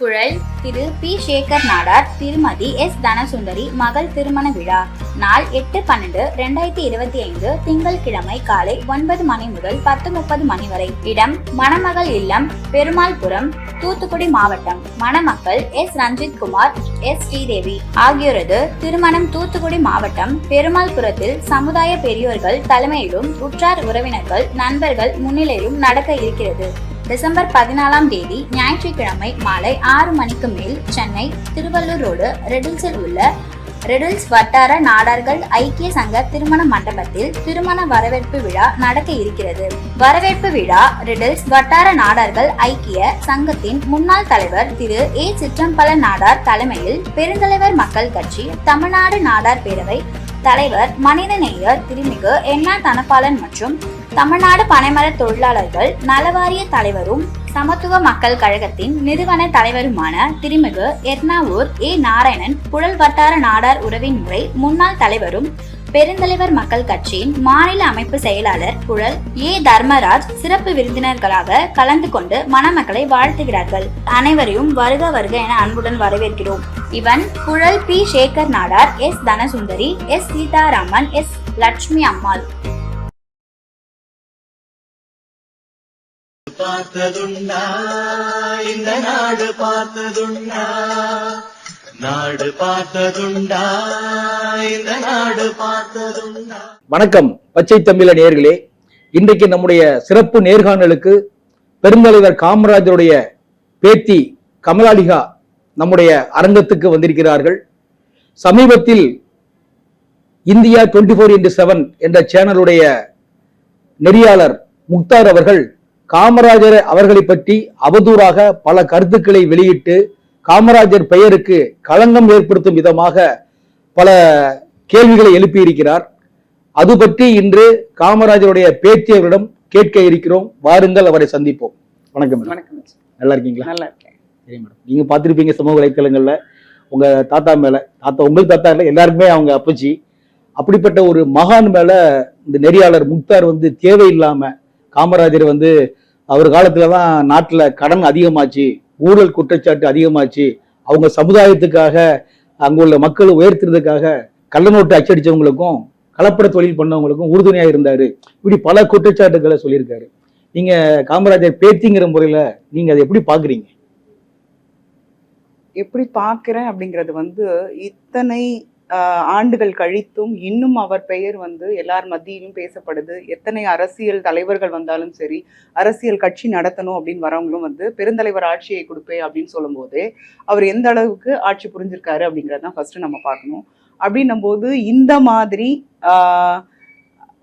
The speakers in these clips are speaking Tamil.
குழல் திரு பி சேகர் நாடார் திருமதி எஸ் தனசுந்தரி மகள் திருமண விழா நாள் 8/12/2025 திங்கட்கிழமை காலை 9 மணி முதல் 10:30 மணி வரை. இடம் மணமகள் இல்லம், பெருமாள்புரம், தூத்துக்குடி மாவட்டம். மணமக்கள் எஸ் ரஞ்சித் குமார், எஸ் ஸ்ரீதேவி ஆகியோரது திருமணம் தூத்துக்குடி மாவட்டம் பெருமாள்புரத்தில் சமுதாய பெரியோர்கள் தலைமையிலும் உற்றார் உறவினர்கள் நண்பர்கள் முன்னிலையிலும் நடக்க இருக்கிறது. டிசம்பர் 14ஆம் தேதி ஞாயிற்றுக்கிழமை மாலை 6 மணிக்கு மேல் சென்னை திருவள்ளூர் ரோடு ரெடில்ஸில் உள்ள ரெடில்ஸ் வட்டார நாடார்கள் ஐக்கிய சங்க திருமண மண்டபத்தில் திருமண வரவேற்பு விழா நடக்க இருக்கிறது. வரவேற்பு விழா ரெடில்ஸ் வட்டார நாடார்கள் ஐக்கிய சங்கத்தின் முன்னாள் தலைவர் திரு ஏ சிற்றம்பல நாடார் தலைமையில் பெருந்தலைவர் மக்கள் கட்சி தமிழ்நாடு நாடார் பேரவை தலைவர் மனிதநேயர் திருமிகு என்னா தனபாலன் மற்றும் தமிழ்நாடு பனைமர தொழிலாளர்கள் நலவாரிய தலைவரும் சமத்துவ மக்கள் கழகத்தின் நிறுவன தலைவருமான திருமிகு எர்ணாவூர் ஏ நாராயணன், புழல் வட்டார நாடார் உறவின் முறை முன்னாள் தலைவரும் பெருந்தலைவர் மக்கள் கட்சியின் மாநில அமைப்பு செயலாளர் புழல் ஏ தர்மராஜ் சிறப்பு விருந்தினர்களாக கலந்து கொண்டு மணமக்களை வாழ்த்துகிறார்கள். அனைவரையும் வருக வருக என அன்புடன் வரவேற்கிறோம். இவன் Puzhal P Sekar Nadar, S Dhanasundari, S Seetharaman, S Lakshmi Ammal. பார்த்ததுண்டா இந்த நாடு பார்த்ததுண்டா, நாடு பார்த்ததுண்டா இந்த நாடு பார்த்ததுண்டா. வணக்கம் பச்சை தமிழ நேயர்களே, இன்றைக்கு நம்முடைய சிறப்பு நேர்காணலுக்கு பெருந்தலைவர் காமராஜருடைய பேத்தி கமலாலிகா நம்முடைய அரங்கத்துக்கு வந்திருக்கிறார்கள். சமீபத்தில் இந்தியா 24x7 என்ற சேனலுடைய நெறியாளர் முக்தார் அவர்கள் காமராஜர் அவர்களை பற்றி அவதூறாக பல கருத்துக்களை வெளியிட்டு காமராஜர் பெயருக்கு களங்கம் ஏற்படுத்தும் விதமாக பல கேள்விகளை எழுப்பியிருக்கிறார். அது பற்றி இன்று காமராஜருடைய பேத்தியவரிடம் கேட்க இருக்கிறோம். வாருங்கள், அவரை சந்திப்போம். வணக்கம். வணக்கம். நல்லா இருக்கீங்களா? நல்லா இருக்கேன். சரி மேடம், நீங்க பார்த்திருப்பீங்க சமூக வலைத்தளங்கள்ல உங்க தாத்தா மேல, உங்களுக்கு தாத்தா இல்லை, எல்லாருக்குமே அவங்க அப்பச்சி, அப்படிப்பட்ட ஒரு மகான் மேல இந்த நெறியாளர் முக்தார் தேவையில்லாம காமராஜர் அவர் காலத்துலதான் நாட்டுல கடன் அதிகமாச்சு, ஊழல் குற்றச்சாட்டு அதிகமாச்சு, அவங்க சமுதாயத்துக்காக அங்குள்ள மக்களை உயர்த்துறதுக்காக கள்ளநோட்டு அச்சடிச்சவங்களுக்கும் கலப்பட தொழில் பண்ணவங்களுக்கும் உறுதுணையா இருந்தாரு, இப்படி பல குற்றச்சாட்டுகளை சொல்லியிருக்காரு. நீங்க காமராஜர் பேத்திங்கிற முறையில நீங்க அதை எப்படி பாக்குறீங்க? எப்படி பாக்குறேன் அப்படிங்கிறது இத்தனை ஆண்டுகள் கழித்தும் இன்னும் அவர் பெயர் எல்லார் மத்தியிலும் பேசப்படுது. எத்தனை அரசியல் தலைவர்கள் வந்தாலும் சரி, அரசியல் கட்சி நடத்தணும் அப்படின்னு வரவங்களும் பெருந்தலைவர் ஆட்சியை கொடுப்பேன் அப்படின்னு சொல்லும் போதே அவர் எந்த அளவுக்கு ஆட்சி புரிஞ்சிருக்காரு அப்படிங்கிறதான் ஃபர்ஸ்ட் நம்ம பார்க்கணும். அப்படின்னும் போது இந்த மாதிரி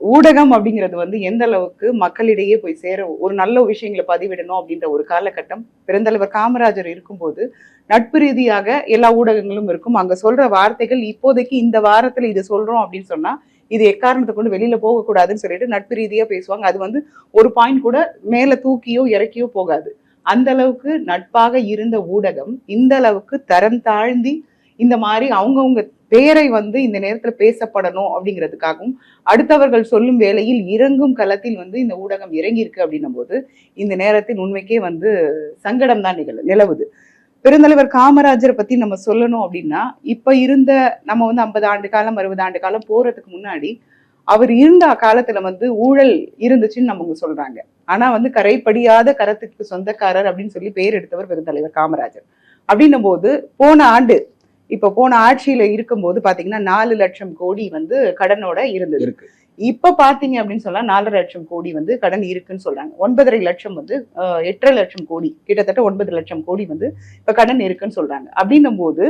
ஊடகம் அப்படிங்கிறது எந்த அளவுக்கு மக்களிடையே போய் சேர, ஒரு நல்ல விஷயங்களை பதிவிடணும் அப்படின்ற ஒரு காலகட்டம் பெருந்தலைவர் காமராஜர் இருக்கும்போது நட்பு ரீதியாக எல்லா ஊடகங்களும் இருக்கும். அங்க சொல்ற வார்த்தைகள் இப்போதைக்கு இந்த வாரத்துல இது சொல்றோம் அப்படின்னு சொன்னா இது எக்காரணத்தை கொண்டு வெளியில போகக்கூடாதுன்னு சொல்லிட்டு நட்பு ரீதியா பேசுவாங்க. அது ஒரு பாயிண்ட் கூட மேல தூக்கியோ இறக்கியோ போகாது. அந்த அளவுக்கு நட்பாக இருந்த ஊடகம் இந்த அளவுக்கு தரம் தாழ்ந்தி இந்த மாதிரி அவங்கவுங்க பேரை இந்த நேரத்துல பேசப்படணும் அப்படிங்கிறதுக்காகவும் அடுத்தவர்கள் சொல்லும் வேளையில் இறங்கும் களத்தில் இந்த ஊடகம் இறங்கி இருக்கு அப்படின்னும் போது இந்த நேரத்தில் உண்மைக்கே சங்கடம் தான் நிலவுது. பெருந்தலைவர் காமராஜரை பத்தி நம்ம சொல்லணும் அப்படின்னா, இப்ப இருந்த நம்ம 50 ஆண்டு காலம் 60 ஆண்டு காலம் போறதுக்கு முன்னாடி அவர் இருந்த காலத்துல ஊழல் இருந்துச்சுன்னு நம்ம சொல்றாங்க. ஆனா கரைப்படியாத கரத்துக்கு சொந்தக்காரர் அப்படின்னு சொல்லி பெயர் எடுத்தவர் பெருந்தலைவர் காமராஜர். அப்படின்னும் போது போன ஆட்சியில இருக்கும்போது பாத்தீங்கன்னா 4 லட்சம் கோடி கடனோட இருந்தது. இப்ப பாத்தீங்க அப்படின்னு சொன்னா 4 லட்சம் கோடி கடன் இருக்குன்னு சொல்றாங்க. 9.5 லட்சம் 8.5 லட்சம் கோடி, கிட்டத்தட்ட 9 லட்சம் கோடி இப்ப கடன் இருக்குன்னு சொல்றாங்க. அப்படின்னும் போது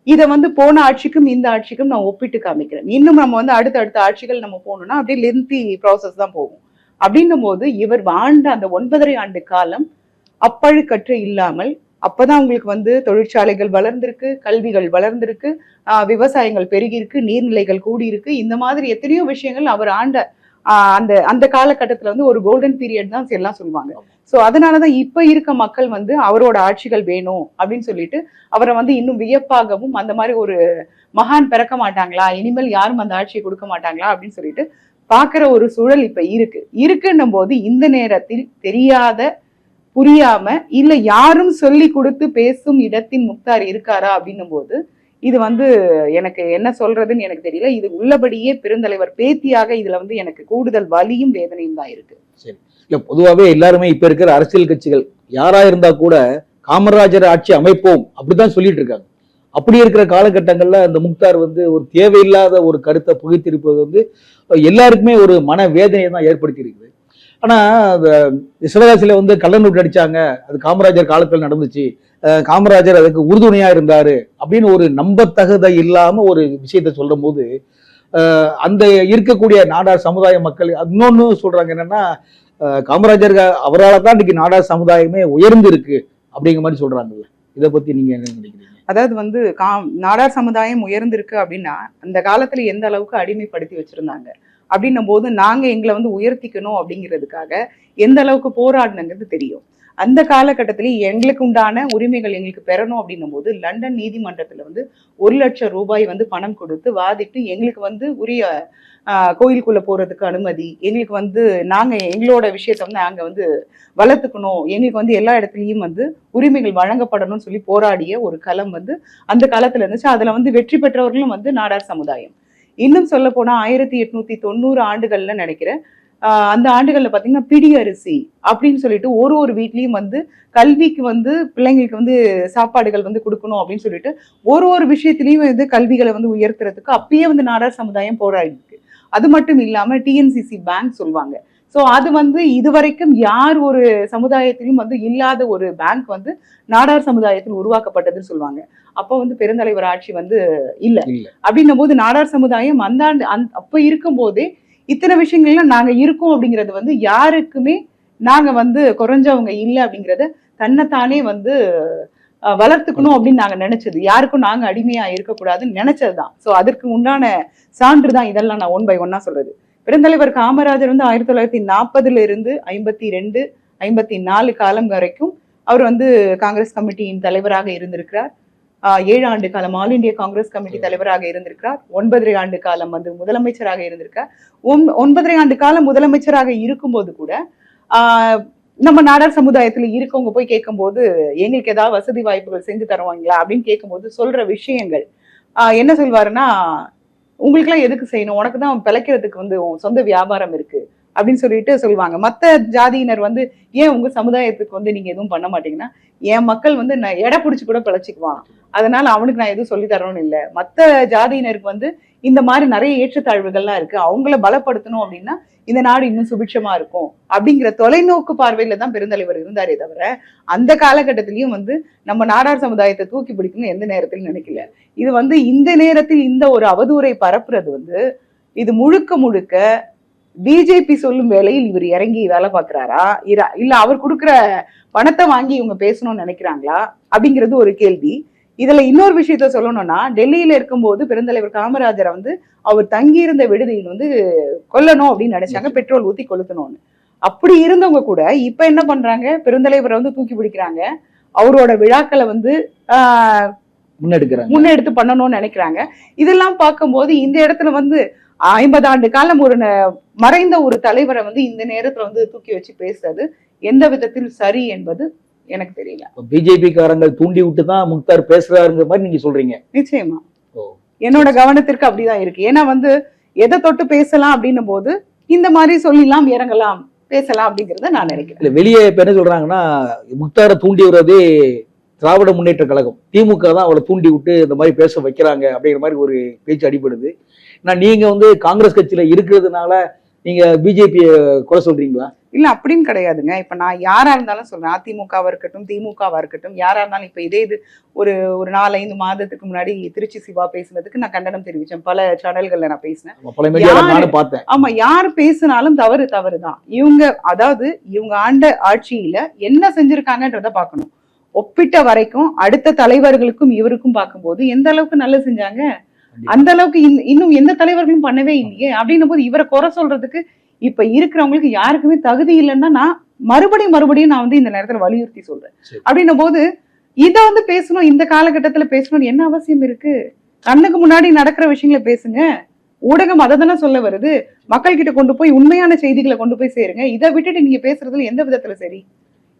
இதை போன ஆட்சிக்கும் இந்த ஆட்சிக்கும் நான் ஒப்பிட்டு காமிக்கிறேன். இன்னும் நம்ம அடுத்த ஆட்சிகள் நம்ம போகணும்னா அப்படியே லென்த்தி ப்ராசஸ் தான் போகும். அப்படின்னும் போது இவர் வாழ்ந்த அந்த 9.5 ஆண்டு காலம் அப்பழுக்கற்ற இல்லாமல், அப்பதான் உங்களுக்கு தொழிற்சாலைகள் வளர்ந்திருக்கு, கல்விகள் வளர்ந்திருக்கு, விவசாயங்கள் பெருகி இருக்கு, நீர்நிலைகள் கூடியிருக்கு. இந்த மாதிரி எத்தனையோ விஷயங்கள் அவர் ஆண்ட அந்த காலகட்டத்துல ஒரு கோல்டன் பீரியட் தான் எல்லாம் சொல்லுவாங்க. சோ அதனாலதான் இப்ப இருக்க மக்கள் அவரோட ஆட்சிகள் வேணும் அப்படின்னு சொல்லிட்டு அவரை இன்னும் வியப்பாகவும் அந்த மாதிரி ஒரு மகான் பிறக்க மாட்டாங்களா, இனிமேல் யாரும் அந்த ஆட்சியை கொடுக்க மாட்டாங்களா அப்படின்னு சொல்லிட்டு பாக்குற ஒரு சூழல் இப்ப இருக்குன்னும் போது இந்த நேரத்தில் தெரியாத புரியாம இல்ல யாரும் சொல்லி கொடுத்து பேசும் இடத்தின் முக்தார் இருக்காரா அப்படின்னும் போது இது எனக்கு என்ன சொல்றதுன்னு எனக்கு தெரியல. இது உள்ளபடியே பெருந்தலைவர் பேத்தியாக இதுல எனக்கு கூடுதல் வலியும் வேதனையும் தான் இருக்கு. சரி, இல்ல பொதுவாகவே எல்லாருமே இப்ப இருக்கிற அரசியல் கட்சிகள் யாரா இருந்தா கூட காமராஜர் ஆட்சி அமைப்போம் அப்படிதான் சொல்லிட்டு இருக்காங்க. அப்படி இருக்கிற காலகட்டங்கள்ல அந்த முக்தார் ஒரு தேவையில்லாத ஒரு கருத்தை புகைத்திருப்பது எல்லாருக்குமே ஒரு மன வேதனையை தான் ஏற்படுத்தி இருக்குது. ஆனா சிவகாசியில கள்ளநோட்டு அடிச்சாங்க, அது காமராஜர் காலத்தில் நடந்துச்சு, காமராஜர் அதுக்கு உறுதுணையா இருந்தாரு அப்படின்னு ஒரு நம்பத்தகுத இல்லாம ஒரு விஷயத்த சொல்லும் போது அந்த இருக்கக்கூடிய நாடார் சமுதாய மக்கள் இன்னொன்னு சொல்றாங்க என்னன்னா, காமராஜர் அவரால் தான் இன்னைக்கு நாடார் சமுதாயமே உயர்ந்து இருக்கு அப்படிங்கிற மாதிரி சொல்றாங்கல்ல. இதை பத்தி நீங்க என்ன நினைக்கிறீங்க? அதாவது நாடார் சமுதாயம் உயர்ந்திருக்கு அப்படின்னா அந்த காலத்துல எந்த அளவுக்கு அடிமைப்படுத்தி வச்சிருந்தாங்க அப்படின்னும் போது நாங்க எங்களை உயர்த்திக்கணும் அப்படிங்கிறதுக்காக எந்த அளவுக்கு போராடினங்கிறது தெரியும். அந்த காலகட்டத்திலே எங்களுக்கு உண்டான உரிமைகள் எங்களுக்கு பெறணும் அப்படின்னும் போது லண்டன் நீதிமன்றத்துல 1 லட்சம் ரூபாய் பணம் கொடுத்து வாதிட்டு எங்களுக்கு உரிய கோயிலுக்குள்ள போறதுக்கு அனுமதி, எங்களுக்கு நாங்க எங்களோட விஷயத்த நாங்க வளர்த்துக்கணும், எங்களுக்கு எல்லா இடத்துலயும் உரிமைகள் வழங்கப்படணும்னு சொல்லி போராடிய ஒரு களம் அந்த காலத்துல இருந்துச்சு. அதுல வெற்றி பெற்றவர்களும் நாடார் சமுதாயம். இன்னும் சொல்ல போனா 1890 ஆண்டுகள்ல நினைக்கிறேன், அந்த ஆண்டுகள்ல பாத்தீங்கன்னா பிடி அரிசி அப்படின்னு சொல்லிட்டு ஒரு வீட்லயும் கல்விக்கு பிள்ளைங்களுக்கு சாப்பாடுகள் கொடுக்கணும் அப்படின்னு சொல்லிட்டு ஒரு விஷயத்திலயும் கல்விகளை உயர்த்துறதுக்கு அப்பயே நாடார் சமுதாயம் போராடி இருக்கு. அது மட்டும் இல்லாம டிஎன்சிசி பேங்க் சொல்லுவாங்க. சோ அது இதுவரைக்கும் யார் ஒரு சமுதாயத்திலும் இல்லாத ஒரு பேங்க் நாடார் சமுதாயத்தில் உருவாக்கப்பட்டதுன்னு சொல்லுவாங்க. அப்ப பெருந்தலைவர் ஆட்சி இல்ல அப்படின்னும் போது நாடார் சமுதாயம் அப்ப இருக்கும் போதே இத்தனை விஷயங்கள்ல நாங்க இருக்கோம் அப்படிங்கறது யாருக்குமே நாங்க குறைஞ்சவங்க இல்லை அப்படிங்கறத தன்னைத்தானே வளர்த்துக்கணும் அப்படின்னு நாங்க நினைச்சது, யாருக்கும் நாங்க அடிமையா இருக்கக்கூடாதுன்னு நினைச்சதுதான். சோ அதற்கு உண்டான சான்று தான் இதெல்லாம் நான் 1 by 1 சொல்றது. பெருந்தலைவர் காமராஜர் 1940 இருந்து 52, 54 காலம் வரைக்கும் அவர் காங்கிரஸ் கமிட்டியின் தலைவராக இருந்திருக்கிறார். 7 ஆண்டு காலம் ஆல் இந்தியா காங்கிரஸ் கமிட்டி தலைவராக இருந்திருக்கிறார். 9.5 ஆண்டு காலம் முதலமைச்சராக இருந்திருக்கார். 9.5 ஆண்டு காலம் முதலமைச்சராக இருக்கும்போது கூட நம்ம நாடார் சமுதாயத்துல இருக்கவங்க போய் கேட்கும் போது எங்களுக்கு ஏதாவது வசதி வாய்ப்புகள் செஞ்சு தருவாங்களா அப்படின்னு கேட்கும்போது சொல்ற விஷயங்கள் என்ன சொல்வாருன்னா, உங்களுக்கு எல்லாம் எதுக்கு செய்யணும், உனக்கு தான் பிழைக்கிறதுக்கு சொந்த வியாபாரம் இருக்கு அப்படின்னு சொல்லிட்டு சொல்லுவாங்க. மத்த ஜாதியினர் ஏன் உங்க சமுதாயத்துக்கு நீங்க எதுவும் பண்ண மாட்டீங்கன்னா, என் மக்கள் நான் எடை பிடிச்சு கூட பிழைச்சிக்குவான், அதனால அவனுக்கு நான் எதுவும் சொல்லி தரணும்னு இல்லை. மத்த ஜாதியினருக்கு இந்த மாதிரி நிறைய ஏற்றத்தாழ்வுகள்லாம் இருக்கு, அவங்கள பலப்படுத்தணும் அப்படின்னா இந்த நாடு இன்னும் சுபிட்சமா இருக்கும் அப்படிங்கிற தொலைநோக்கு பார்வையில தான் பெருந்தலைவர் இருந்தாரே தவிர அந்த காலகட்டத்திலயும் நம்ம நாடார் சமுதாயத்தை தூக்கி பிடிக்கணும்னு எந்த நேரத்திலும் நினைக்கல. இது இந்த நேரத்தில் இந்த ஒரு அவதூறை பரப்புறது இது முழுக்க பிஜேபி சொல்லும் வேலையில் இவர் இறங்கி வேலை பார்க்கிறாரா, இல்ல அவர் கொடுக்குற பணத்தை வாங்கி இவங்க பேசணும்னு நினைக்கிறாங்களா அப்படிங்கிறது ஒரு கேள்வி. இதுல இன்னொரு விஷயத்த சொல்லணும்னா, டெல்லியில இருக்கும்போது பெருந்தலைவர் காமராஜரை அவர் தங்கியிருந்த விடுதியில் கொல்லணும் அப்படின்னு நினைச்சாங்க, பெட்ரோல் ஊத்தி கொளுத்தணும்னு. அப்படி இருந்தவங்க கூட இப்ப என்ன பண்றாங்க, பெருந்தலைவரை தூக்கி பிடிக்கிறாங்க, அவரோட விழாக்களை முன்னெடுத்து பண்ணணும்னு நினைக்கிறாங்க. இதெல்லாம் பார்க்கும்போது இந்த இடத்துல 50 ஆண்டு காலம் ஒரு மறைந்த ஒரு தலைவரை இந்த நேரத்துல தூக்கி வச்சு பேசுறது எந்த விதத்தில் சரி என்பது எனக்கு தெரியல. பிஜேபி காரங்கள் தூண்டி விட்டு தான் முக்தார் பேசுறாருங்கிற மாதிரி நீங்க சொல்றீங்க? நிச்சயமா என்னோட கவனத்திற்கு அப்படிதான் இருக்கு. ஏன்னா எதை தொட்டு பேசலாம் அப்படின்னும் போது இந்த மாதிரி சொல்லலாம், இறங்கலாம், பேசலாம் அப்படிங்கறத நான் நினைக்கிறேன். வெளியே இப்ப என்ன சொல்றாங்கன்னா, முக்தாரை தூண்டி விடுறதே திராவிட முன்னேற்ற கழகம், திமுக தான் அவளை தூண்டி விட்டு இந்த மாதிரி பேச வைக்கிறாங்க அப்படிங்கிற மாதிரி ஒரு பேச்சு அடிபடுது. நீங்க காங்கிரஸ் கட்சியில இருக்கிறதுனால நீங்க பிஜேபியை குறை சொல்றீங்களா? இல்ல அப்படின்னு கிடையாதுங்க. இப்ப நான் யாரா இருந்தாலும் சொல்றேன், அதிமுகவா இருக்கட்டும் திமுகவா இருக்கட்டும், யாரா இருந்தாலும் இப்ப இது ஒரு 4-5 மாதத்துக்கு முன்னாடி திருச்சி சிவா பேசுனதுக்கு நான் கண்டனம் தெரிவிச்சேன், பல சேனல்கள்ல நான் பேசினேன். ஆமா, யார் பேசினாலும் தவறுதான். இவங்க ஆண்ட ஆட்சியில என்ன செஞ்சிருக்காங்கன்றத பாக்கணும். ஒப்பிட்ட வரைக்கும் அடுத்த தலைவர்களுக்கும் இவருக்கும் பார்க்கும்போது எந்த அளவுக்கு நல்லது செஞ்சாங்க, அந்த அளவுக்கு இன்னும் எந்த தலைவர்களும் பண்ணவே இல்லையே அப்படின்னும் போது இவரை குறை சொல்றதுக்கு இப்ப இருக்கிறவங்களுக்கு யாருக்குமே தகுதி இல்லைன்னா நான் மறுபடியும் நான் இந்த நேரத்துல வலியுறுத்தி சொல்றேன். அப்படின்னும் போது இதை பேசணும், இந்த காலகட்டத்துல பேசணும்னு என்ன அவசியம் இருக்கு? கண்ணுக்கு முன்னாடி நடக்கிற விஷயங்களை பேசுங்க. ஊடகம் அதை தானே சொல்ல வருது, மக்கள் கிட்ட கொண்டு போய் உண்மையான செய்திகளை கொண்டு போய் சேருங்க. இதை விட்டுட்டு நீங்க பேசுறதுல எந்த விதத்துல சரி?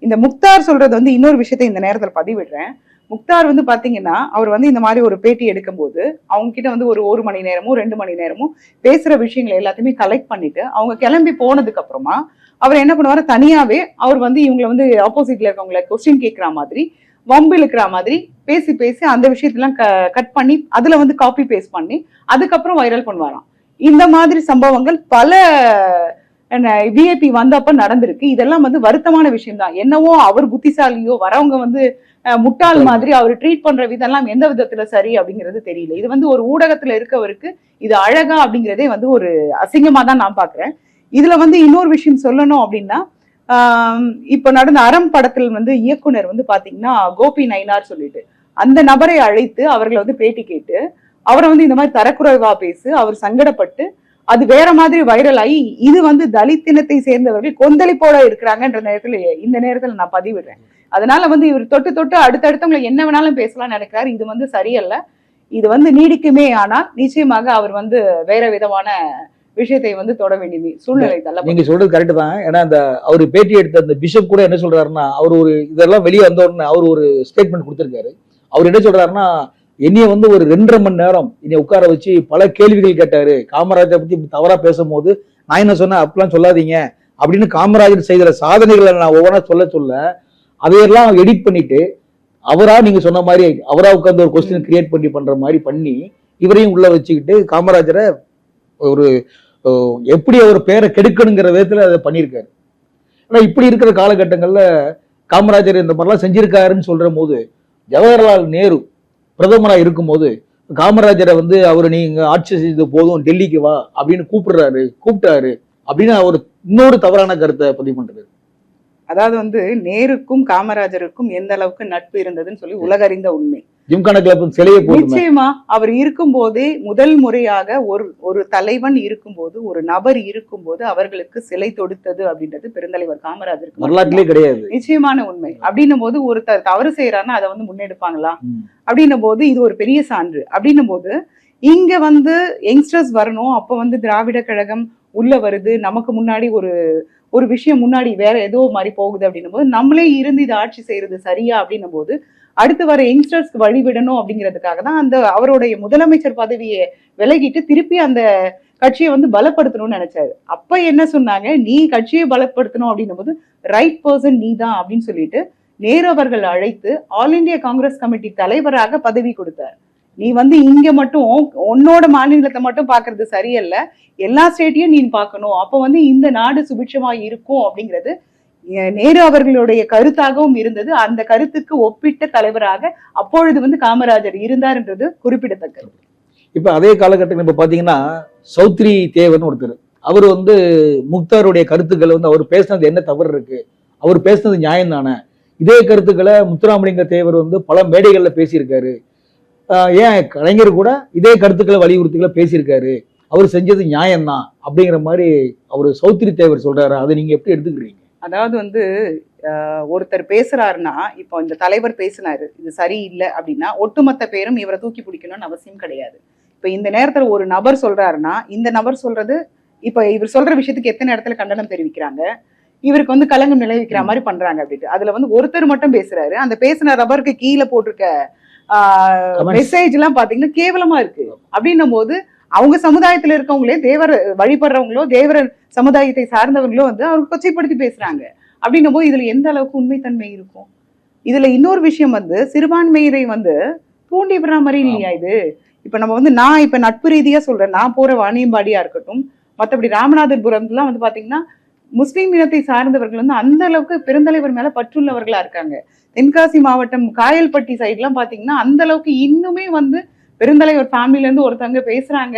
இந்த முக்தார் சொல்றது வந்து இன்னொரு விஷயத்த இந்த நேரத்துல பதிவிடுறேன். முக்தார் வந்து பாத்தீங்கன்னா அவர் வந்து இந்த மாதிரி ஒரு பேட்டி எடுக்கும்போது அவங்க கிட்ட வந்து ஒரு மணி நேரமோ 2 மணி நேரமோ பேசுற விஷயங்களை எல்லாத்தையுமே கலெக்ட் பண்ணிட்டு அவங்க கிளம்பி போனதுக்கு அப்புறமா அவர் என்ன பண்ணுவாரு, தனியாவே அவர் வந்து இவங்களை வந்து ஆப்போசிட்ல இருக்கவங்களை கொஸ்டின் கேட்கிற மாதிரி வம்பு இழுக்கிற மாதிரி பேசி பேசி அந்த விஷயத்தெல்லாம் கட் பண்ணி அதுல வந்து காப்பி பேஸ்ட் பண்ணி அதுக்கப்புறம் வைரல் பண்ணுவாராம். இந்த மாதிரி சம்பவங்கள் பல விஐபி வந்தப்ப நடந்திருக்கு. இதெல்லாம் வந்து வருத்தமான விஷயம் தான். என்னவோ அவர் புத்திசாலியோ வரவங்க வந்து முட்டாள் மாதிரி அவர் ட்ரீட் பண்ற விதெல்லாம் எந்த விதத்துல சரி அப்படிங்கிறது தெரியல. இது வந்து ஒரு ஊடகத்துல இருக்கவருக்கு இது அழகா அப்படிங்கிறதே வந்து ஒரு அசிங்கமா தான் நான் பாக்குறேன். இதுல வந்து இன்னொரு விஷயம் சொல்லணும் அப்படின்னா, இப்ப நடந்த அறம் படத்தில் வந்து இயக்குனர் வந்து பாத்தீங்கன்னா கோபி நயினார் சொல்லிட்டு அந்த நபரை அழைத்து அவர்களை வந்து பேட்டி கேட்டு அவரை வந்து இந்த மாதிரி தரக்குறைவா பேசு அவர் சங்கடப்பட்டு அது வேற மாதிரி வைரல் ஆகி இது வந்து தலித் இனத்தை சேர்ந்தவர்கள் கொந்தளிப்போட இருக்கிறாங்கன்ற நேரத்துல இந்த நேரத்துல நான் பதிவிடுறேன். அதனால வந்து இவர் தொட்டு தொட்டு அடுத்தடுத்தவங்களை என்ன வேணாலும் பேசலாம் நினைக்கிறாரு. இது வந்து சரியல்ல. இது வந்து நீடிக்குமே ஆனால் நிச்சயமாக அவர் வந்து வேற விதமான விஷயத்தை வந்து தொட வேண்டிய சூழ்நிலை தள்ள. நீங்க சொல்றது கரெக்ட் தான். ஏன்னா அந்த அவரு பேட்டி எடுத்த அந்த பிஷப் கூட என்ன சொல்றாருன்னா, அவர் ஒரு இதெல்லாம் வெளியே வந்த உடனே அவர் ஒரு ஸ்டேட்மெண்ட் கொடுத்திருக்காரு. அவர் என்ன சொல்றாருன்னா, என்னைய வந்து ஒரு 2.5 மணி நேரம் என்னை உட்கார வச்சு பல கேள்விகள் கேட்டாரு. காமராஜரை பத்தி இப்படி தவறா பேசும்போது நான் என்ன சொன்னேன், அப்படிலாம் சொல்லாதீங்க அப்படின்னு காமராஜர் செய்த சாதனைகளை நான் ஒவ்வொன்றா சொல்ல அதையெல்லாம் எடிட் பண்ணிட்டு அவரா நீங்க சொன்ன மாதிரி அவரா உட்கார்ந்து ஒரு கொஸ்டின் கிரியேட் பண்ற மாதிரி பண்ணி இவரையும் உள்ள வச்சுக்கிட்டு காமராஜரை ஒரு எப்படி அவர் பேரை கெடுக்கணுங்கிற விதத்துல அதை பண்ணியிருக்காரு. ஆனா இப்படி இருக்கிற காலகட்டங்கள்ல காமராஜர் இந்த மாதிரிலாம் செஞ்சிருக்காருன்னு சொல்ற போது, ஜவஹர்லால் நேரு பிரதமரா இருக்கும்போது காமராஜரை வந்து அவரு நீங்க ஆட்சி செய்தது போதும் டெல்லிக்கு வா அப்படின்னு கூப்பிட்டாரு அப்படின்னு அவர் இன்னொரு தவறான கருத்தை பதிவு பண்றாரு. அதாவது வந்து நேருக்கும் காமராஜருக்கும் எந்த அளவுக்கு நட்பு இருந்ததுன்னு சொல்லி உலகறிந்த உண்மை. ஜிம்கானா கிளப் சிலையை நிச்சயமா அவர் இருக்கும் போதே முதல் முறையாக ஒரு தலைவன் இருக்கும்போது ஒரு நபர் இருக்கும்போது அவர்களுக்கு சிலை தொடுத்தது அப்படின்றது பெருந்தலைவர் காமராஜருக்கு வரலாற்றிலே கிடையாது. நிச்சயமான உண்மை. அப்படின்னும் போது ஒருத்தர் தவறு செய்யறாருன்னா அதை வந்து முன்னெடுப்பாங்களா? அப்படின்னும் போது இது ஒரு பெரிய சான்று. அப்படின்னும் போது இங்க வந்து யங்ஸ்டர்ஸ் வரணும். அப்ப வந்து திராவிட கழகம் உள்ள வருது, நமக்கு முன்னாடி ஒரு விஷயம் முன்னாடி வேற ஏதோ மாதிரி போகுது அப்படின்னும் போது நம்மளே இருந்து இதை ஆட்சி செய்யறது சரியா அப்படின்னும் போது அடுத்து வர யங்ஸ்டர்ஸ்க்கு வழிவிடணும் அப்படிங்கிறதுக்காக தான் அந்த அவருடைய முதலமைச்சர் பதவியை விலகிட்டு திருப்பி அந்த கட்சியை வந்து பலப்படுத்தணும்னு நினைச்சாரு. அப்ப என்ன சொன்னாங்க, நீ கட்சியை பலப்படுத்தணும் அப்படின்னும் போது ரைட் பர்சன் நீ தான் அப்படின்னு சொல்லிட்டு நேரு அவர்கள் அழைத்து ஆல் இந்தியா காங்கிரஸ் கமிட்டி தலைவராக பதவி கொடுத்தார். நீ வந்து இங்க மட்டும் உன்னோட மாநிலத்தை மட்டும் பாக்குறது சரியல்ல, எல்லா ஸ்டேட்டையும் நீ பார்க்கணும். அப்ப வந்து இந்த நாடு சுபிட்சமா இருக்கும் அப்படிங்கிறது நேரு அவர்களுடைய கருத்தாகவும் இருந்தது. அந்த கருத்துக்கு ஒப்பிட்ட தலைவராக அப்பொழுது வந்து காமராஜர் இருந்தார்ன்றது குறிப்பிடத்தக்கது. இப்ப அதே காலகட்டம் இப்ப பாத்தீங்கன்னா சௌத்ரி தேவன் ஒருத்தர், அவர் வந்து முக்தாருடைய கருத்துக்களை வந்து அவர் பேசினது என்ன தவறு இருக்கு, அவர் பேசினது நியாயம் தானே, இதே கருத்துக்களை முத்துராமலிங்க தேவர் வந்து பல மேடைகள்ல பேசியிருக்காரு. ஏன் கலைஞர் கூட இதே கருத்துக்களை வலியுறுத்திகளை பேசியிருக்காரு, அவர் செஞ்சது நியாயம்தான் அப்படிங்கிற மாதிரி அவர் சௌத்ரி தேவர் சொல்றாரு. அதை நீங்க எப்படி எடுத்துக்கிறீங்க? அதாவது வந்து ஒருத்தர் பேசுறாருன்னா, இப்போ இந்த தலைவர் பேசினாரு இது சரியில்லை அப்படின்னா ஒட்டுமொத்த பேரும் இவரை தூக்கி பிடிக்கணும்னு அவசியம் கிடையாது. இப்ப இந்த நேரத்துல ஒரு நபர் சொல்றாருன்னா இந்த நபர் சொல்றது இப்ப இவர் சொல்ற விஷயத்துக்கு எத்தனை இடத்துல கண்டனம் தெரிவிக்கிறாங்க, இவருக்கு வந்து கலங்கம் நிலைவிக்கிற மாதிரி பண்றாங்க அப்படின்ட்டு. அதுல வந்து ஒருத்தர் மட்டும் பேசுறாரு, அந்த பேசின நபருக்கு கீழே போட்டிருக்க மெசேஜ் எல்லாம் பாத்தீங்கன்னா கேவலமா இருக்கு. அப்படின்னும் போது அவங்க சமுதாயத்துல இருக்கவங்களே தேவர் வழிபடுறவங்களோ தேவர சமுதாயத்தை சார்ந்தவங்களோ வந்து அவருக்கு கொச்சைப்படுத்தி பேசுறாங்க. அப்படின்னும் போது இதுல எந்த அளவுக்கு உண்மைத்தன்மை இருக்கும்? இதுல இன்னொரு விஷயம் வந்து சிறுபான்மையரை வந்து தூண்டி விடுற மாதிரி இல்லையா இது? இப்ப நம்ம வந்து நான் இப்ப நட்பு ரீதியா சொல்றேன், நான் போற வாணியம்பாடியா இருக்கட்டும், மற்றபடி ராமநாதபுரம்லாம் வந்து பாத்தீங்கன்னா முஸ்லீம் இனத்தை சார்ந்தவர்கள் வந்து அந்த அளவுக்கு பெருந்தலைவர் மேல பற்றுள்ளவர்களா இருக்காங்க. தென்காசி மாவட்டம் காயல்பட்டி சைட்லாம் பாத்தீங்கன்னா அந்த அளவுக்கு இன்னுமே வந்து பெருந்தலைவர் ஃபேமிலில இருந்து ஒருத்தவங்க பேசுறாங்க,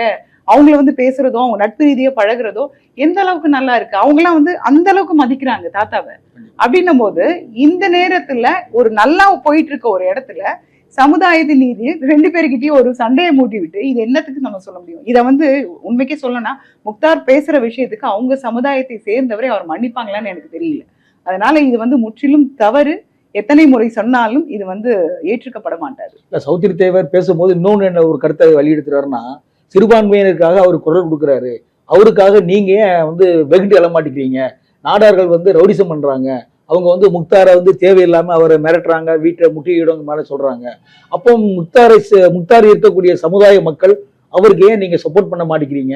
அவங்கள வந்து பேசுறதோ அவங்க நட்பு ரீதியா பழகுறதோ எந்த அளவுக்கு நல்லா இருக்கு. அவங்கலாம் வந்து அந்த அளவுக்கு மதிக்கிறாங்க தாத்தாவை. அப்படின்னும் போது இந்த நேரத்துல ஒரு நல்லா போயிட்டு இருக்க ஒரு இடத்துல சமுதாயத்தின் நீதி 2 பேருக்கிட்டயும் ஒரு சண்டையை மூட்டி விட்டு இது என்னத்துக்கு நம்ம சொல்ல முடியும்? இதை வந்து உண்மைக்கே சொல்லனா முக்தார் பேசுற விஷயத்துக்கு அவங்க சமுதாயத்தை சேர்ந்தவரை அவர் மன்னிப்பாங்களான்னு எனக்கு தெரியல. அதனால இது வந்து முற்றிலும் தவறு. எத்தனை முறை சொன்னாலும் இது வந்து ஏற்றுக்கப்பட மாட்டாது. சௌத்ரி தேவர் பேசும்போது இன்னொன்னு என்ன ஒரு கருத்தை வெளியிடுத்துறாருன்னா, சிறுபான்மையினருக்காக அவர் குரல் கொடுக்குறாரு, அவருக்காக நீங்க வந்து வெகுண்டு எழ மாட்டேங்கிறீங்க, நாடார்கள் வந்து ரவுடிசம் பண்றாங்க, அவங்க வந்து முக்தாரை வந்து தேவையில்லாம அவரை மிரட்டுறாங்க, வீட்டை முட்டியிடும் மாதிரி சொல்றாங்க. அப்போ முக்தார் இருக்கக்கூடிய சமுதாய மக்கள் அவருக்கு ஏன் நீங்க சப்போர்ட் பண்ண மாட்டேங்கிறீங்க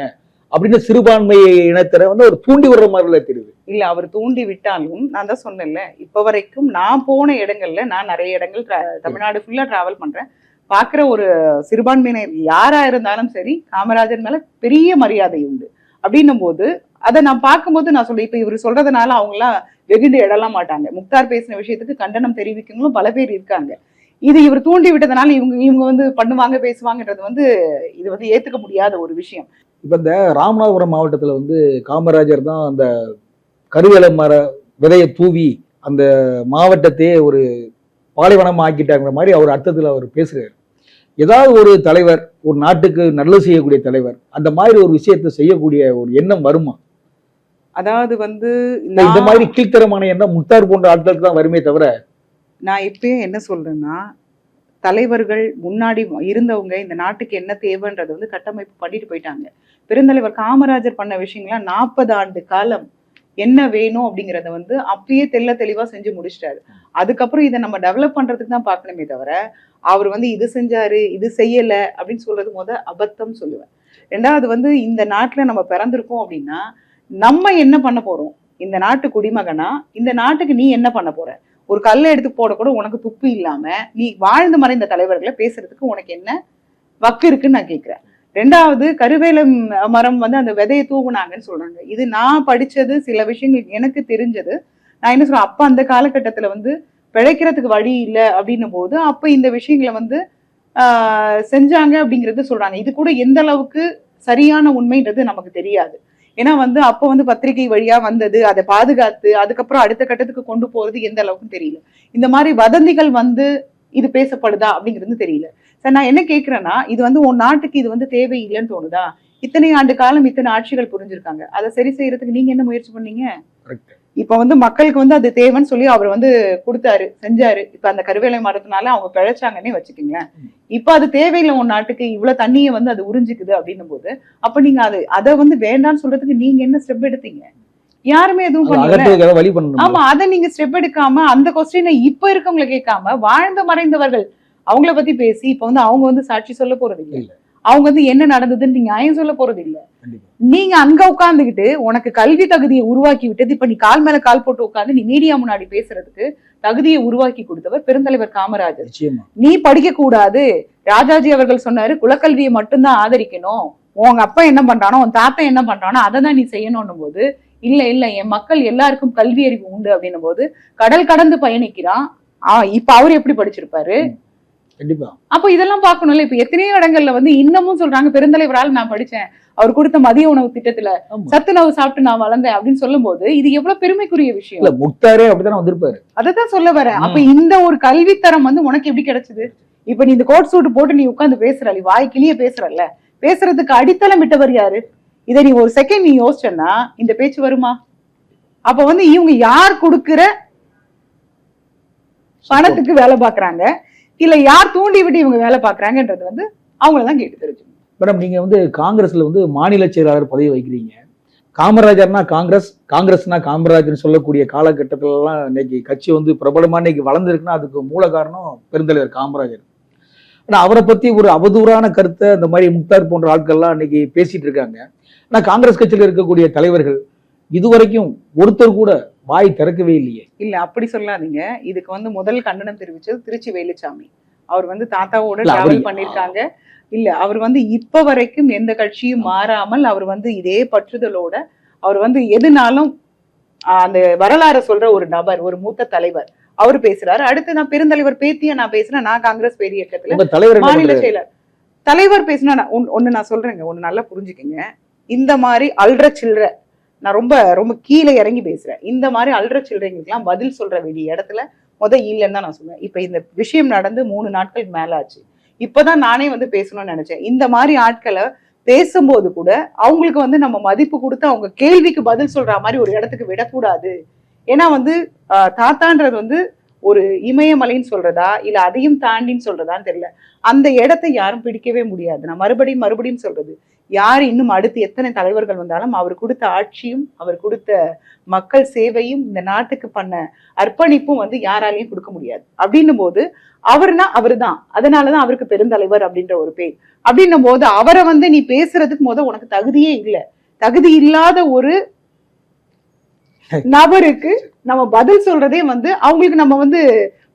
அப்படின்னு சிறுபான்மை இனத்தினர் வந்து அவர் தூண்டி விடுற மாதிரில தெரியுது. இல்ல அவர் தூண்டி விட்டாலும் நான் தான் சொன்னேன்ல, இப்ப வரைக்கும் நான் போன இடங்கள்ல, நான் நிறைய இடங்கள் தமிழ்நாடு ஃபுல்லா டிராவல் பண்றேன், பாக்குற ஒரு சிறுபான்மையினர் யாரா இருந்தாலும் சரி காமராஜர் மேல பெரிய மரியாதை உண்டு. அப்படின்னும் போது அதை நான் பார்க்கும்போது நான் சொல்றேன், இப்ப இவர் சொல்றதுனால அவங்க எல்லாம் வெகுண்டு எழலாம் மாட்டாங்க. முக்தார் பேசின விஷயத்துக்கு கண்டனம் தெரிவிக்கவங்களும் பல பேர் இருக்காங்க. இது இவர் தூண்டி விட்டதுனால இவங்க வந்து பண்ணுவாங்க பேசுவாங்கன்றது வந்து இது வந்து ஏத்துக்க முடியாத ஒரு விஷயம். இப்ப இந்த ராமநாதபுரம் மாவட்டத்துல வந்து காமராஜர் தான் அந்த கருவேல மர விதையை தூவி அந்த மாவட்டத்தையே ஒரு பாலைவனம் ஆக்கிட்டாங்கிற மாதிரி அவர் அர்த்தத்துல அவர் பேசுறாரு. ஏதாவது ஒரு தலைவர், ஒரு நாட்டுக்கு நல்லது செய்யக்கூடிய தலைவர் அந்த மாதிரி ஒரு விஷயத்தை செய்யக்கூடிய ஒரு எண்ணம் வருமா? அதாவது வந்து இந்த மாதிரி கீழ்த்தரமான எண்ணம் முக்தார் போன்ற ஆட்களுக்கு தான் வருமே தவிர. நான் இப்பயும் என்ன சொல்றேன்னா, தலைவர்கள் முன்னாடி இருந்தவங்க இந்த நாட்டுக்கு என்ன தேவைன்றது வந்து கட்டமைப்பு பண்ணிட்டு போயிட்டாங்க. பெருந்தலைவர் காமராஜர் பண்ண விஷயங்கள்லாம் 40 ஆண்டு காலம் என்ன வேணும் அப்படிங்கறத வந்து அப்பயே தெளிவா செஞ்சு முடிச்சிட்டாரு. அதுக்கப்புறம் இதை நம்ம டெவலப் பண்றதுக்கு தான் பார்க்கணுமே தவிர அவர் வந்து இது செஞ்சாரு இது செய்யல அப்படின்னு சொல்றது அபத்தம் சொல்லுவேன். ரெண்டாவது வந்து இந்த நாட்டுல நம்ம பிறந்திருக்கோம் அப்படின்னா நம்ம என்ன பண்ண போறோம்? இந்த நாட்டு குடிமகனா இந்த நாட்டுக்கு நீ என்ன பண்ண போற? ஒரு கல்லை எடுத்து போட கூட உனக்கு துப்பு இல்லாம நீ வாழ்ந்து மறைந்த தலைவர்களை பேசுறதுக்கு உனக்கு என்ன வக்கு இருக்குன்னு நான் கேட்கிறேன். ரெண்டாவது கருவேல மரம் வந்து அந்த விதையை தூவுனாங்கன்னு சொல்றாங்க. இது நான் படிச்சது, சில விஷயங்கள் எனக்கு தெரிஞ்சது. நான் என்ன சொல்றேன், அப்ப அந்த காலகட்டத்துல வந்து பிழைக்கிறதுக்கு வழி இல்லை அப்படின்னும் போது அப்ப இந்த விஷயங்களை வந்து செஞ்சாங்க அப்படிங்கறது சொல்றாங்க. இது கூட எந்த அளவுக்கு சரியான உண்மைன்றது நமக்கு தெரியாது. ஏன்னா வந்து அப்ப வந்து பத்திரிகை வழியா வந்தது, அதை பாதுகாத்து அதுக்கப்புறம் அடுத்த கட்டத்துக்கு கொண்டு போறது எந்த அளவுக்கு தெரியல. இந்த மாதிரி வதந்திகள் வந்து இது பேசப்படுதா அப்படிங்கிறது தெரியல. சார் நான் என்ன கேட்கிறேன்னா, இது வந்து உன் நாட்டுக்கு இது வந்து தேவையில்லைன்னு தோணுதா? இத்தனை ஆண்டு காலம் இத்தனை ஆட்சிகள் புரிஞ்சிருக்காங்க, அதை சரி செய்யறதுக்கு நீங்க என்ன முயற்சி பண்ணீங்க? இப்ப வந்து மக்களுக்கு வந்து அது தேவைன்னு சொல்லி அவர் வந்து கொடுத்தாரு, செஞ்சாரு. இப்ப அந்த கருவேலை மரத்தினால அவங்க பிழைச்சாங்கன்னே வச்சுக்கீங்களேன். இப்ப அது தேவையில்லை உன் நாட்டுக்கு, இவ்வளவு தண்ணியை வந்து அது உறிஞ்சிக்குது அப்படின்னும் போது அப்ப நீங்க அதை வந்து வேண்டாம்னு சொல்றதுக்கு நீங்க என்ன ஸ்டெப் எடுத்தீங்க? யாருமே எதுவும் பண்ணல. ஆமா, அதை நீங்க ஸ்டெப் எடுக்காம அந்த கொஸ்டினை இப்ப இருக்கவங்களை கேட்காம வாழ்ந்த மறைந்தவர்கள் அவங்கள பத்தி பேசி இப்ப வந்து அவங்க வந்து சாட்சி சொல்ல போறது இல்லை, அவங்க வந்து என்ன நடந்ததுன்னு நியாயம் சொல்ல போறது இல்ல. நீங்க அங்க உட்கார்ந்துகிட்டு உனக்கு கல்வி தகுதியை உருவாக்கி விட்டது, இப்ப நீ கால் மேல கால் போட்டு உட்கார்ந்து நீ மீடியா முன்னாடி பேசுறதுக்கு தகுதியை உருவாக்கி கொடுத்தவர் பெருந்தலைவர் காமராஜர். நீ படிக்க கூடாது, ராஜாஜி அவர்கள் சொன்னாரு குலக்கல்வியை மட்டும்தான் ஆதரிக்கணும், உங்க அப்பா என்ன பண்றானோ உன் தாத்தா என்ன பண்றானோ அதை தான் நீ செய்யணும் போது இல்ல இல்ல என் மக்கள் எல்லாருக்கும் கல்வி அறிவு உண்டு அப்படின்னும் போது கடல் கடந்து பயணிக்கிறான். இப்ப அவரு எப்படி படிச்சிருப்பாரு? அப்ப இதெல்லாம் பாக்கணும்ல. இப்ப எத்தனையோ இடங்கள்ல வந்து இன்னமும் சொல்றாங்க பெருந்தலைவரால் நான் படிச்சேன், அவர் கொடுத்த மதிய உணவு திட்டத்துல சத்துணவு சாப்பிட்டு நான் வளர்ந்தேன் அப்படின்னு சொல்லும் போது இது எவ்வளவு பெருமைக்குரிய விஷயம். முக்தாரே அப்படிதான் வந்திருப்பாரு. அதான் சொல்ல வரேன். அப்ப இந்த ஒரு கல்வித்தரம் வந்து உனக்கு எப்படி கிடைச்சது? இப்ப நீ இந்த கோட் சூட் போட்டு நீ உட்கார்ந்து பேசுற, வாய்க்கிலேயே பேசுறல்ல, பேசுறதுக்கு அடித்தளம் விட்டவர் யாரு? இதை நீ ஒரு செகண்ட் நீ யோசிச்சன்னா இந்த பேச்சு வருமா? அப்ப வந்து இவங்க யார் கொடுக்கிற பணத்துக்கு வேலை பாக்குறாங்க, இல்ல யார் தூண்டி விட்டு இவங்க வேலை பாக்குறாங்கன்றது வந்து அவங்களதான் கேட்டு தெரிஞ்சுக்கணும். மேடம், நீங்க வந்து காங்கிரஸ்ல வந்து மாநில செயலாளர் பதவி வைக்கிறீங்க. காமராஜர்னா காங்கிரஸ், காங்கிரஸ்னா காமராஜர் சொல்லக்கூடிய காலகட்டத்துல எல்லாம் இன்னைக்கு கட்சி வந்து பிரபலமா இன்னைக்கு வளர்ந்துருக்குன்னா அதுக்கு மூல காரணம் பெருந்தலைவர் காமராஜர். ஆனா அவரை பத்தி ஒரு அவதூறான கருத்தை இந்த மாதிரி முக்தார் போன்ற ஆட்கள்லாம் இன்னைக்கு பேசிட்டு இருக்காங்க. ஆனா காங்கிரஸ் கட்சியில இருக்கக்கூடிய தலைவர்கள் இதுவரைக்கும் ஒருத்தர் கூட வாய் திறக்கவே இல்லையே. இல்ல அப்படி சொல்லாதீங்க. இதுக்கு வந்து முதல் கண்டனம் தெரிவிச்சது திருச்சி வேலுச்சாமி. அவர் வந்து தாத்தாவோட டிராவல் பண்ணிருக்காங்க. இல்ல அவர் வந்து இப்ப வரைக்கும் எந்த கட்சியும் மாறாமல் அவர் வந்து இதே பற்றுதலோட அவர் வந்து எதுனாலும் அந்த வரலாறு சொல்ற ஒரு நபர், ஒரு மூத்த தலைவர் அவரு பேசுறாரு. அடுத்து நான் பெருந்தலைவர் பேத்தியா நான் பேசுறேன். நான் காங்கிரஸ் பேர் இயக்கத்துல மாநில செயலர். தலைவர் பேசினா ஒண்ணு நான் சொல்றேங்க, ஒண்ணு நல்லா புரிஞ்சுக்கங்க. இந்த மாதிரி அல்ற சில்ற நான் ரொம்ப ரொம்ப கீழே இறங்கி பேசுறேன். இந்த மாதிரி அல்ற சில்லறைங்களுக்கெல்லாம் பதில் சொல்ற வேண்டிய இடத்துல இல்லைன்னு தான் நான் சொல்லுவேன். இப்ப இந்த விஷயம் நடந்து 3 நாட்கள் மேல ஆச்சு. இப்பதான் நானே வந்து பேசணும்னு நினைச்சேன். இந்த மாதிரி ஆட்களை பேசும்போது கூட அவங்களுக்கு வந்து நம்ம மதிப்பு கொடுத்து அவங்க கேள்விக்கு பதில் சொல்ற மாதிரி ஒரு இடத்துக்கு விடக்கூடாது. ஏன்னா வந்து தாத்தான்றது வந்து ஒரு இமயமலைன்னு சொல்றதா இல்ல அதையும் தாண்டின்னு சொல்றதான்னு தெரியல. அந்த இடத்தை யாரும் பிடிக்கவே முடியாது. நான் மறுபடியும் சொல்றது, யார் இன்னும் அடுத்து எத்தனை தலைவர்கள் வந்தாலும் அவர் கொடுத்த ஆட்சியும் அவர் கொடுத்த மக்கள் சேவையும் இந்த நாட்டுக்கு பண்ண அர்ப்பணிப்பும் வந்து யாராலையும் கொடுக்க முடியாது. அப்படின்னும் போது அவர்னா அவருதான், அதனாலதான் அவருக்கு பெருந்தலைவர் அப்படின்ற ஒரு பேர். அப்படின்னும் போது அவரை வந்து நீ பேசுறதுக்கு உனக்கு தகுதியே இல்லை. தகுதி இல்லாத ஒரு நபருக்கு நம்ம பதில் சொல்றதே வந்து அவங்களுக்கு நம்ம வந்து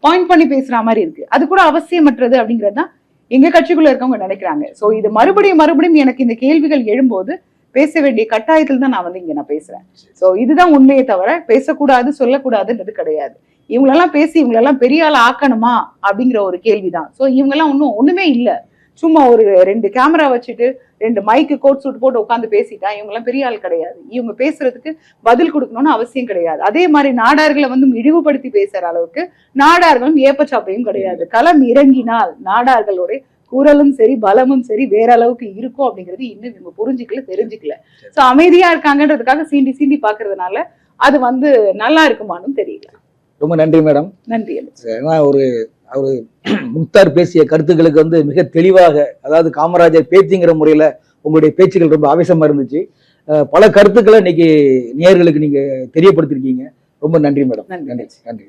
பாயிண்ட் பண்ணி பேசுற மாதிரி இருக்கு. அது கூட அவசியமற்றது அப்படிங்கறதுதான் எங்க கட்சிக்குள்ள இருக்கவங்க நினைக்கிறாங்க. சோ இது மறுபடியும் எனக்கு இந்த கேள்விகள் எழும்போது பேச வேண்டிய கட்டாயத்தில் தான் நான் வந்து இங்க நான் பேசுறேன். சோ இதுதான் உண்மையை தவிர பேசக்கூடாது சொல்லக்கூடாதுன்றது கிடையாது. இவங்களெல்லாம் பேசி இவங்களெல்லாம் பெரிய ஆள் ஆக்கணுமா அப்படிங்கிற ஒரு கேள்விதான். சோ இவங்கெல்லாம் ஒண்ணுமே இல்லை. சும்மா ஒரு 2 கேமரா வச்சுட்டு 2 மைக்கு கோட் சூட் போட்டு உட்காந்து பேசிட்டா இவங்கெல்லாம் பெரிய ஆள் கிடையாது. இவங்க பேசுறதுக்கு பதில் கொடுக்கணும்னு அவசியம் கிடையாது. அதே மாதிரி நாடார்களை வந்து இழிவுபடுத்தி பேசுற அளவுக்கு நாடார்களும் ஏப்பச்சாப்பையும் கிடையாது. களம் இறங்கினால் நாடார்களோட குரலும் சரி பலமும் சரி வேற அளவுக்கு இருக்கும் அப்படிங்கிறது இன்னும் இவங்க புரிஞ்சுக்கல, தெரிஞ்சுக்கல. சோ அமைதியா இருக்காங்கன்றதுக்காக சீண்டி பாக்குறதுனால அது வந்து நல்லா இருக்குமானும் தெரியல. ரொம்ப நன்றி மேடம். நன்றி. அவரு முக்தார் பேசிய கருத்துக்களுக்கு வந்து மிக தெளிவாக, அதாவது காமராஜர் பேச்சுங்கிற முறையில உங்களுடைய பேச்சுகள் ரொம்ப ஆவேசமா இருந்துச்சு. பல கருத்துக்களை இன்னைக்கு நேயர்களுக்கு நீங்க தெரியப்படுத்திருக்கீங்க. ரொம்ப நன்றி மேடம். நன்றி. நன்றி.